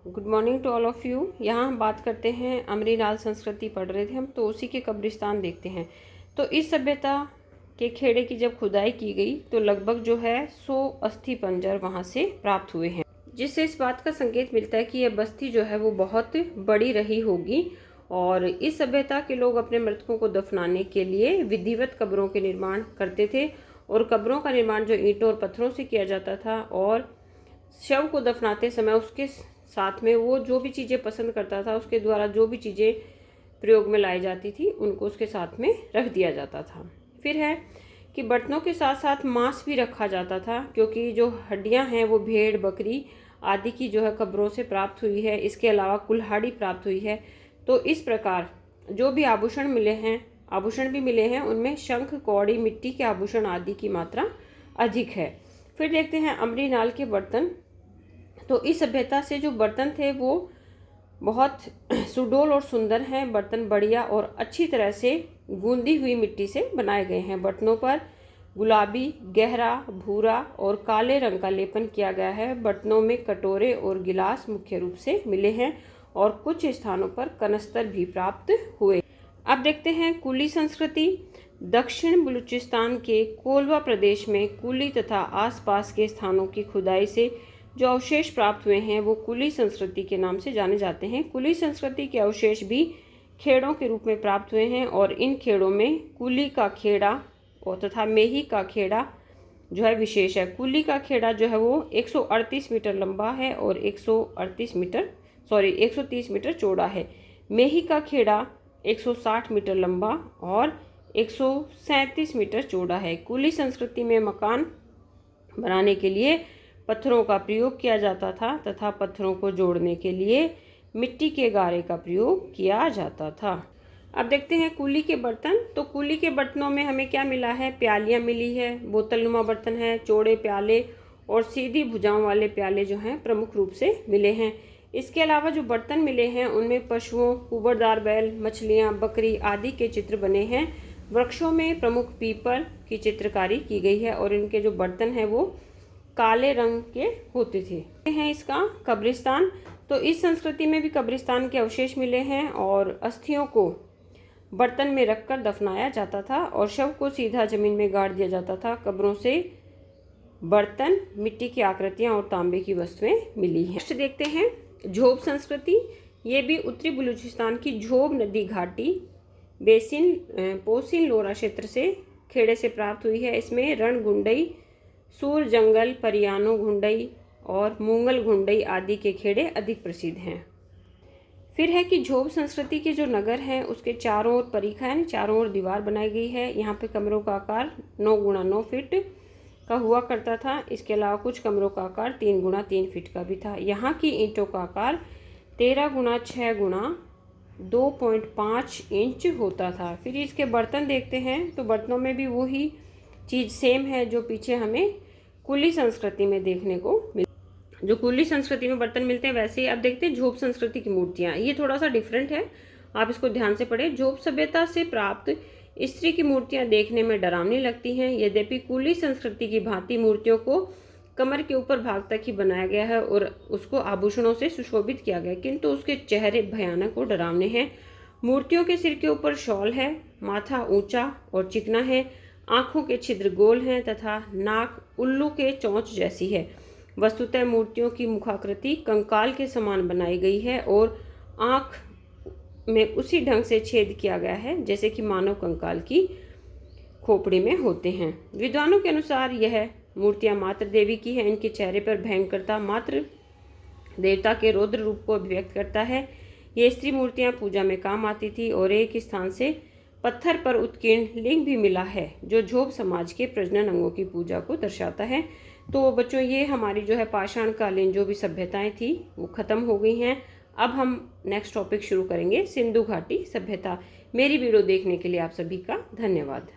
Good morning to all of you. यहाँ हम बात करते हैं अमरीनाल संस्कृति पढ़ रहे थे हम, तो उसी के कब्रिस्तान देखते हैं। तो इस सभ्यता के खेड़े की जब खुदाई की गई तो लगभग जो है 100 अस्थि पंजर वहाँ से प्राप्त हुए हैं, जिससे इस बात का संकेत मिलता है कि यह बस्ती जो है वो बहुत बड़ी रही होगी। और इस सभ्यता के लोग अपने मृतकों को दफनाने के लिए विधिवत कब्रों के निर्माण करते थे, और कब्रों का निर्माण जो ईंटों और पत्थरों से किया जाता था, और शव को दफनाते समय उसके साथ में वो जो भी चीज़ें पसंद करता था, उसके द्वारा जो भी चीज़ें प्रयोग में लाई जाती थी उनको उसके साथ में रख दिया जाता था। फिर है कि बर्तनों के साथ साथ मांस भी रखा जाता था, क्योंकि जो हड्डियां हैं वो भेड़ बकरी आदि की जो है कब्रों से प्राप्त हुई है। इसके अलावा कुल्हाड़ी प्राप्त हुई है। तो इस प्रकार जो भी आभूषण मिले हैं, आभूषण भी मिले हैं, उनमें शंख कौड़ी मिट्टी के आभूषण आदि की मात्रा अधिक है। फिर देखते हैं अमरीनाल के बर्तन। तो इस सभ्यता से जो बर्तन थे वो बहुत सुडौल और सुंदर हैं। बर्तन बढ़िया और अच्छी तरह से गूंदी हुई मिट्टी से बनाए गए हैं। बर्तनों पर गुलाबी, गहरा, भूरा और काले रंग का लेपन किया गया है। बर्तनों में कटोरे और गिलास मुख्य रूप से मिले हैं, और कुछ स्थानों पर कनस्तर भी प्राप्त हुए। अब देखते हैं कुली संस्कृति। दक्षिण बलूचिस्तान के कोलवा प्रदेश में कुली तथा आसपास के स्थानों की खुदाई से जो अवशेष प्राप्त हुए हैं वो कुली संस्कृति के नाम से जाने जाते हैं। कुली संस्कृति के अवशेष भी खेड़ों के रूप में प्राप्त हुए हैं, और इन खेड़ों में कुली का खेड़ा और तथा मेही का खेड़ा जो है विशेष है। कुली का खेड़ा जो है वो 138 मीटर लंबा है और 130 मीटर चौड़ा है। मेही का खेड़ा 160 मीटर लंबा और 137 मीटर चौड़ा है। कुली संस्कृति में मकान बनाने के लिए पत्थरों का प्रयोग किया जाता था, तथा पत्थरों को जोड़ने के लिए मिट्टी के गारे का प्रयोग किया जाता था। अब देखते हैं कुली के बर्तन। तो कुली के बर्तनों में हमें क्या मिला है? प्यालियाँ मिली है, बोतलनुमा बर्तन है, चौड़े प्याले और सीधी भुजाओं वाले प्याले जो हैं प्रमुख रूप से मिले हैं। इसके अलावा जो बर्तन मिले हैं उनमें पशुओं, कुबरदार बैल, मछलियाँ, बकरी आदि के चित्र बने हैं। वृक्षों में प्रमुख पीपल की चित्रकारी की गई है, और इनके जो बर्तन हैं वो काले रंग के होते थे। हैं इसका कब्रिस्तान। तो इस संस्कृति में भी कब्रिस्तान के अवशेष मिले हैं, और अस्थियों को बर्तन में रखकर दफनाया जाता था और शव को सीधा जमीन में गाड़ दिया जाता था। कब्रों से बर्तन, मिट्टी की आकृतियां और तांबे की वस्तुएं मिली हैं। नेक्स्ट देखते हैं झोब संस्कृति। ये भी उत्तरी बलूचिस्तान की झोब नदी घाटी बेसिन पोसिन लोरा क्षेत्र से खेड़े से प्राप्त हुई है। इसमें रण गुंडई, सूर जंगल, परियानो घुंडई और मूंगल घुंडई आदि के खेड़े अधिक प्रसिद्ध हैं। फिर है कि झोब संस्कृति के जो नगर हैं उसके चारों ओर परिखा यानी चारों ओर दीवार बनाई गई है। यहाँ पे कमरों का आकार 9 गुणा 9 फीट का हुआ करता था। इसके अलावा कुछ कमरों का आकार 3 गुणा 3 फीट का भी था। यहाँ की ईंटों का आकार 13 गुणा 6 गुणा 2.5 इंच होता था। फिर इसके बर्तन देखते हैं। तो बर्तनों में भी वही चीज़ सेम है जो पीछे हमें कुली संस्कृति में देखने को मिलती। जो कुली संस्कृति में बर्तन मिलते हैं वैसे ही अब देखते हैं झोब संस्कृति की मूर्तियाँ। ये थोड़ा सा डिफरेंट है, आप इसको ध्यान से पढ़ें। झोब सभ्यता से प्राप्त स्त्री की मूर्तियाँ देखने में डरावनी लगती हैं। यद्यपि कुली संस्कृति की भांति मूर्तियों को कमर के ऊपर भाग तक ही बनाया गया है और उसको आभूषणों से सुशोभित किया गया, किंतु उसके चेहरे भयानक और डरावने हैं। मूर्तियों के सिर के ऊपर शॉल है, माथा ऊंचा और चिकना है, आंखों के छिद्र गोल हैं तथा नाक उल्लू के चोंच जैसी है। वस्तुतः मूर्तियों की मुखाकृति कंकाल के समान बनाई गई है, और आंख में उसी ढंग से छेद किया गया है जैसे कि मानव कंकाल की खोपड़ी में होते हैं। विद्वानों के अनुसार यह मूर्तियां मातृ देवी की है। इनके चेहरे पर भयंकरता मातृ देवता के रौद्र रूप को अभिव्यक्त करता है। ये स्त्री मूर्तियां पूजा में काम आती थी, और एक स्थान से पत्थर पर उत्कीर्ण लिंग भी मिला है जो झोब समाज के प्रजनन अंगों की पूजा को दर्शाता है। तो बच्चों, ये हमारी जो है पाषाण कालीन जो भी सभ्यताएं थी वो खत्म हो गई हैं। अब हम नेक्स्ट टॉपिक शुरू करेंगे, सिंधु घाटी सभ्यता। मेरी वीडियो देखने के लिए आप सभी का धन्यवाद।